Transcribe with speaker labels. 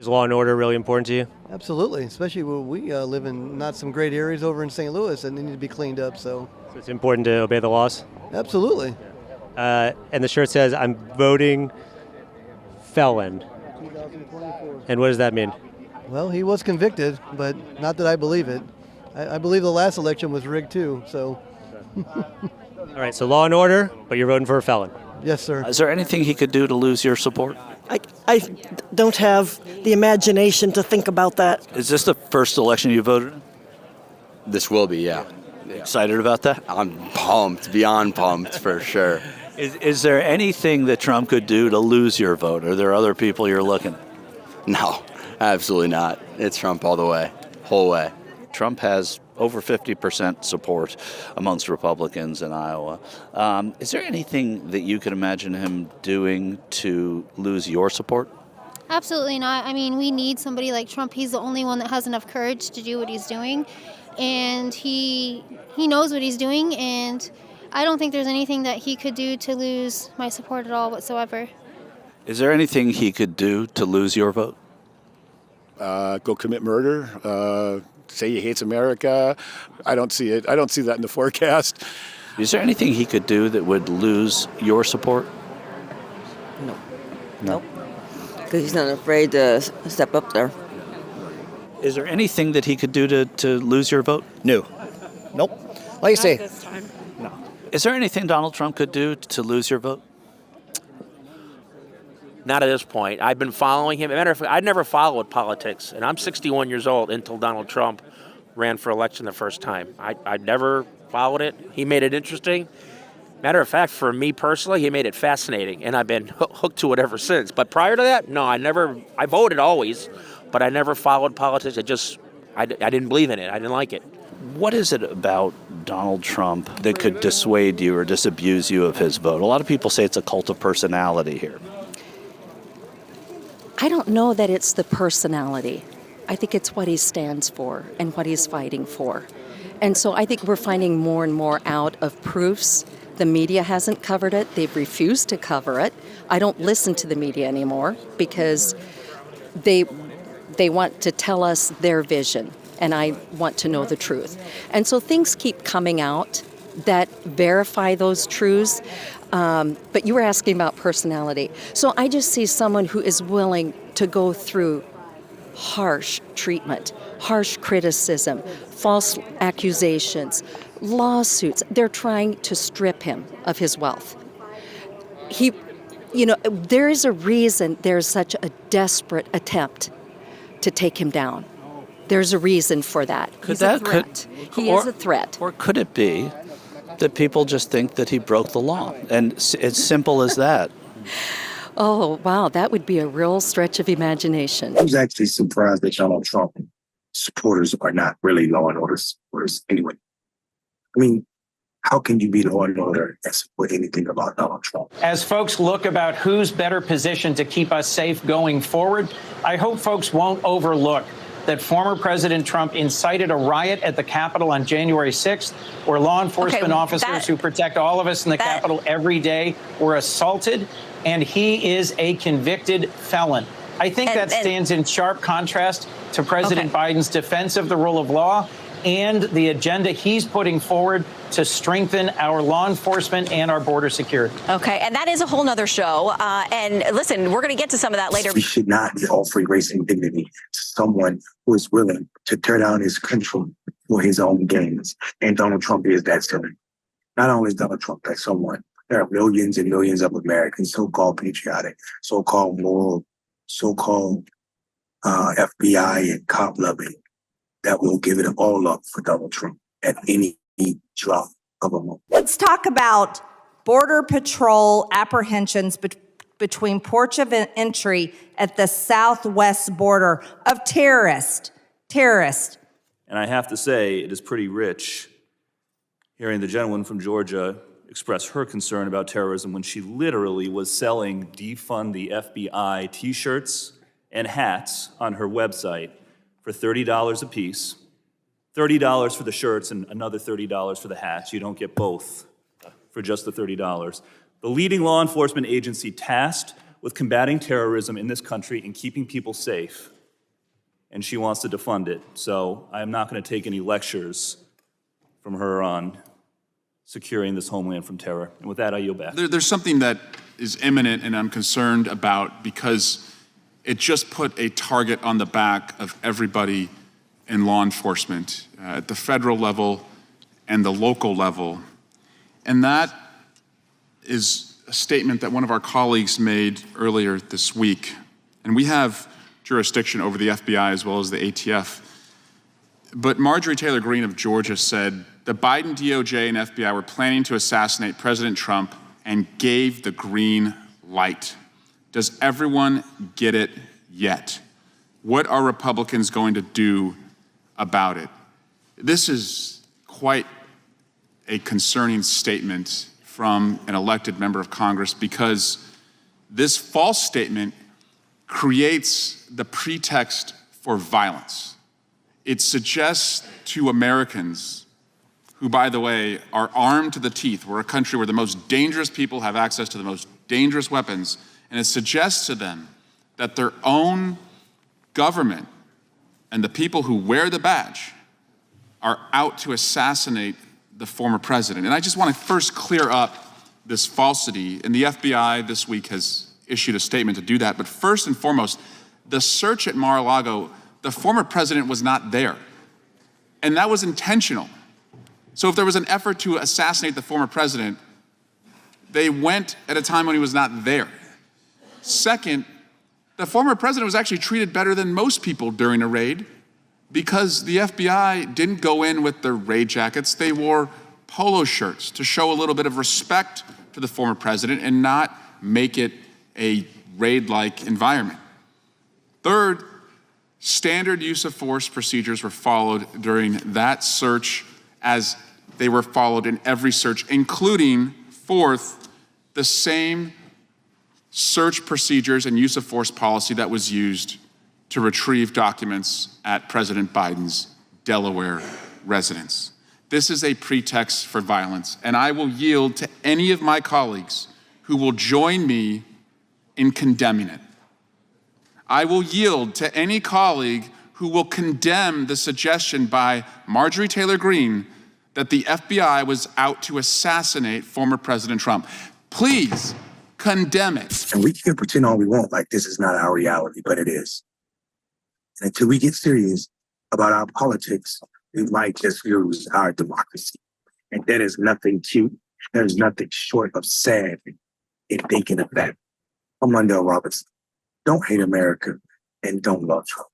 Speaker 1: Is law and order really important to you?
Speaker 2: Absolutely, especially when we live in not some great areas over in St. Louis that need to be cleaned up. So
Speaker 1: It's important to obey the laws?
Speaker 2: absolutely.
Speaker 1: And the shirt says, "I'm voting felon."
Speaker 2: 2024.
Speaker 1: And what does that mean?
Speaker 2: Well, he was convicted, but not that I believe it. I believe the last election was rigged too. So
Speaker 1: All right, so law and order, but you're voting for a felon.
Speaker 2: yes, sir.
Speaker 3: Is there anything he could do to lose your support?
Speaker 4: I don't have the imagination to think about that.
Speaker 3: Is this the first election you voted in?
Speaker 5: This will be, yeah.
Speaker 3: Excited about that?
Speaker 5: I'm pumped, beyond pumped for sure.
Speaker 3: Is there anything that Trump could do to lose your vote? Are there other people you're looking at?
Speaker 5: No, absolutely not. It's Trump all the way, whole way.
Speaker 3: Trump has over 50% support amongst Republicans in Iowa. Is there anything that you could imagine him doing to lose your support?
Speaker 6: Absolutely not. I mean, we need somebody like Trump. He's the only one that has enough courage to do what he's doing. And he knows what he's doing. And I don't think there's anything that he could do to lose my support at all whatsoever.
Speaker 3: Is there anything he could do to lose your vote?
Speaker 7: Go commit murder, say he hates America. I don't see it. I don't see that in the forecast.
Speaker 3: Is there anything he could do that would lose your support?
Speaker 8: No. Nope. Because he's not afraid to step up there.
Speaker 3: Is there anything that he could do to lose your vote?
Speaker 9: No. Nope. Like I say,
Speaker 4: This time.
Speaker 3: No. Is there anything Donald Trump could do to lose your vote?
Speaker 10: Not at this point. I've been following him. As a matter of fact, I never followed politics, and I'm 61 years old until Donald Trump ran for election the first time. I never followed it. He made it interesting. Matter of fact, for me personally, he made it fascinating, and I've been hooked to it ever since. But prior to that, no, I voted always, but I never followed politics. I didn't believe in it. I didn't like it.
Speaker 3: What is it about Donald Trump that could dissuade you or disabuse you of his vote? A lot of people say it's a cult of personality here.
Speaker 11: I don't know that it's the personality. I think it's what he stands for and what he's fighting for. And so I think we're finding more and more out of proofs. The media hasn't covered it. They've refused to cover it. I don't listen to the media anymore because they want to tell us their vision, and I want to know the truth. And so things keep coming out that verify those truths. But you were asking about personality. So I just see someone who is willing to go through harsh treatment, harsh criticism, false accusations, lawsuits. They're trying to strip him of his wealth. There is a reason there's such a desperate attempt to take him down. There's a reason for that. He is a threat.
Speaker 3: Or could it be that people just think that he broke the law? And it's simple as that.
Speaker 11: Oh, wow, that would be a real stretch of imagination.
Speaker 9: I was actually surprised that Donald Trump supporters are not really law and order supporters anyway. I mean, how can you be law and order and support anything about Donald Trump?
Speaker 12: As folks look about who's better positioned to keep us safe going forward, I hope folks won't overlook that former President Trump incited a riot at the Capitol on January 6th, where law enforcement officers who protect all of us in the Capitol every day were assaulted, and he is a convicted felon. I think that stands in sharp contrast to President Biden's defense of the rule of law and the agenda he's putting forward to strengthen our law enforcement and our border security.
Speaker 13: Okay, and that is a whole nother show. And listen, we're going to get to some of that later.
Speaker 9: We should not be offering race and dignity to someone who is willing to tear down his country for his own gains. And Donald Trump is that someone. Not only is Donald Trump that someone, there are millions and millions of Americans, so-called patriotic, so-called moral, so-called FBI and cop loving, that will give it all up for Donald Trump at any drop of a moment.
Speaker 14: Let's talk about Border Patrol apprehensions between ports of entry at the southwest border of terrorists.
Speaker 15: And I have to say, it is pretty rich hearing the gentleman from Georgia express her concern about terrorism when she literally was selling defund the FBI t-shirts and hats on her website for $30 a piece, $30 for the shirts and another $30 for the hats. You don't get both for just the $30. The leading law enforcement agency tasked with combating terrorism in this country and keeping people safe, and she wants to defund it. So I am not going to take any lectures from her on securing this homeland from terror. And with that, I yield back.
Speaker 16: There's something that is imminent and I'm concerned about because it just put a target on the back of everybody in law enforcement at the federal level and the local level. And that is a statement that one of our colleagues made earlier this week. And we have jurisdiction over the FBI as well as the ATF. But Marjorie Taylor Greene of Georgia said, the Biden DOJ and FBI were planning to assassinate President Trump and gave the green light. Does everyone get it yet? What are Republicans going to do about it? This is quite a concerning statement from an elected member of Congress because this false statement creates the pretext for violence. It suggests to Americans, who, by the way, are armed to the teeth, we're a country where the most dangerous people have access to the most dangerous weapons, and it suggests to them that their own government and the people who wear the badge are out to assassinate the former president. And I just want to first clear up this falsity, and the FBI this week has issued a statement to do that. But first and foremost, the search at Mar-a-Lago, the former president was not there. And that was intentional. So if there was an effort to assassinate the former president, they went at a time when he was not there. Second, the former president was actually treated better than most people during a raid because the FBI didn't go in with their raid jackets. They wore polo shirts to show a little bit of respect to the former president and not make it a raid-like environment. Third, standard use of force procedures were followed during that search as they were followed in every search, including, fourth, the same search procedures and use of force policy that was used to retrieve documents at President Biden's Delaware residence. This is a pretext for violence, and I will yield to any of my colleagues who will join me in condemning it. I will yield to any colleague who will condemn the suggestion by Marjorie Taylor Greene that the FBI was out to assassinate former President Trump. Please condemn it.
Speaker 9: And we can pretend all we want like this is not our reality, but it is. And until we get serious about our politics, we might just lose our democracy. And that is nothing cute. There's nothing short of sad in thinking of that. I'm Mondale Robinson. Don't hate America and don't love Trump.